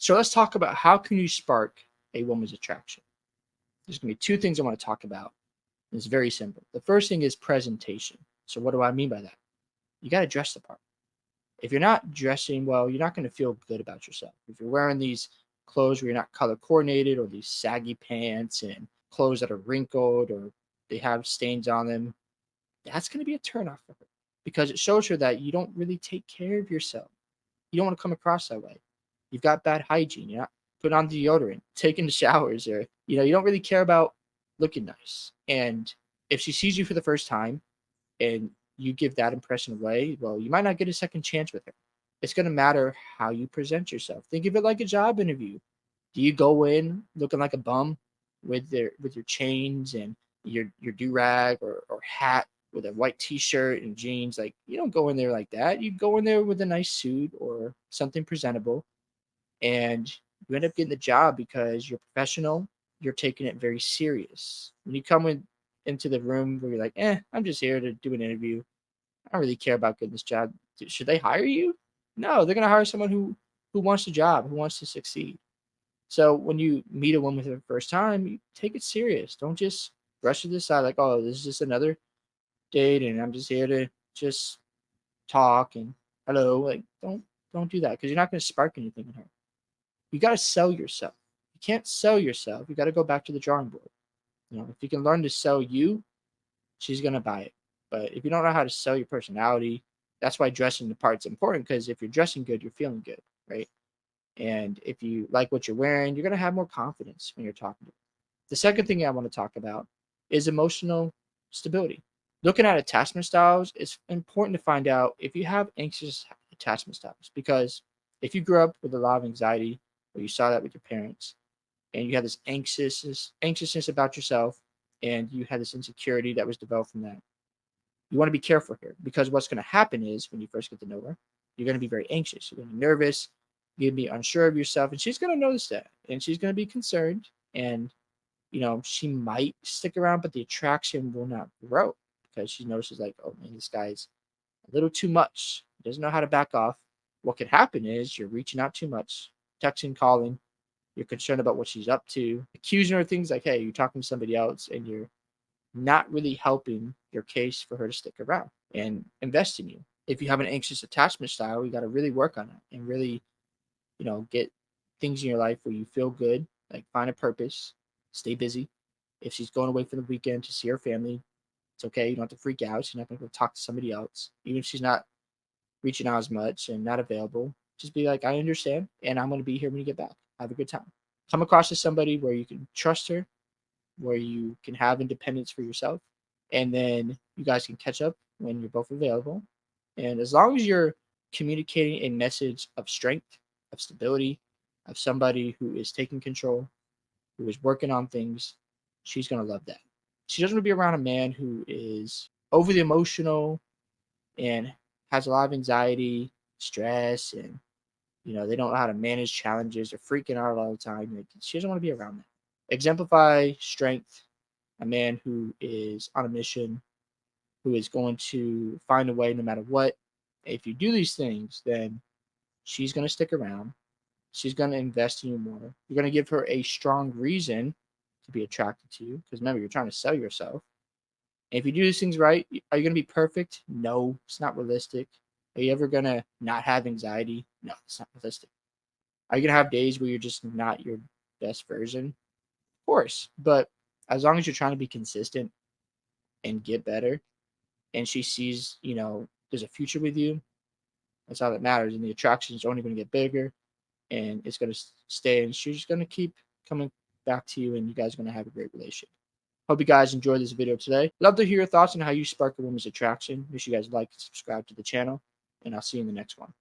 So let's talk about how can you spark a woman's attraction. There's going to be two things I want to talk about. It's very simple. The first thing is presentation. So what do I mean by that? You got to dress the part. If you're not dressing well, you're not going to feel good about yourself. If you're wearing these clothes where you're not color coordinated, or these saggy pants and clothes that are wrinkled or they have stains on them, that's going to be a turnoff for her because it shows her that you don't really take care of yourself. You don't want to come across that way. You've got bad hygiene. You're not putting on deodorant, taking showers, or you don't really care about looking nice. And if she sees you for the first time and you give that impression away, well, you might not get a second chance with her. It's going to matter how you present yourself. Think of it like a job interview. Do you go in looking like a bum with your chains and your do rag or hat with a white t-shirt and jeans? Like, you don't go in there like that. You go in there with a nice suit or something presentable, and you end up getting the job because you're professional. You're taking it very serious. When you come into the room where you're like, I'm just here to do an interview. I don't really care about getting this job. Should they hire you? No, they're gonna hire someone who wants the job, who wants to succeed. So when you meet a woman for the first time, you take it serious. Don't just brush it aside like, oh, this is just another date, and I'm just here to just talk and hello. Like, don't do that because you're not going to spark anything in her. You got to sell yourself. You can't sell yourself. You got to go back to the drawing board. If you can learn to sell you, she's going to buy it. But if you don't know how to sell your personality, that's why dressing the part's important, because if you're dressing good, you're feeling good, right? And if you like what you're wearing, you're going to have more confidence when you're talking to them. The second thing I want to talk about is emotional stability. Looking at attachment styles, it's important to find out if you have anxious attachment styles, because if you grew up with a lot of anxiety or you saw that with your parents and you had this anxiousness about yourself and you had this insecurity that was developed from that, you want to be careful here, because what's going to happen is when you first get to know her, you're going to be very anxious. You're going to be nervous. You're going to be unsure of yourself. And she's going to notice that. And she's going to be concerned. And, she might stick around, but the attraction will not grow because she notices, like, oh man, this guy's a little too much. He doesn't know how to back off. What could happen is you're reaching out too much, texting, calling. You're concerned about what she's up to, accusing her of things like, hey, you're talking to somebody else, and you're not really helping your case for her to stick around and invest in you. If you have an anxious attachment style, you got to really work on it and really, get things in your life where you feel good, like find a purpose, stay busy. If she's going away for the weekend to see her family, it's okay. You don't have to freak out. She's not going to go talk to somebody else, even if she's not reaching out as much and not available. Just be like, I understand, and I'm going to be here when you get back. Have a good time. Come across as somebody where you can trust her, where you can have independence for yourself, and then you guys can catch up when you're both available. And as long as you're communicating a message of strength, of stability, of somebody who is taking control, who is working on things, she's going to love that. She doesn't want to be around a man who is overly emotional and has a lot of anxiety, stress, and they don't know how to manage challenges or freaking out all the time. Like, she doesn't want to be around that. Exemplify strength, a man who is on a mission, who is going to find a way no matter what. If you do these things, then she's going to stick around. She's going to invest in you more. You're going to give her a strong reason to be attracted to you, because remember, you're trying to sell yourself. And if you do these things right, are you going to be perfect? No, it's not realistic. Are you ever going to not have anxiety? No, it's not realistic. Are you going to have days where you're just not your best version? Of course. But as long as you're trying to be consistent and get better, and she sees, there's a future with you, that's all that matters. And the attraction is only going to get bigger, and it's going to stay. And she's just going to keep coming back to you, and you guys are going to have a great relationship. Hope you guys enjoyed this video today. Love to hear your thoughts on how you spark a woman's attraction. Make sure you guys like and subscribe to the channel, and I'll see you in the next one.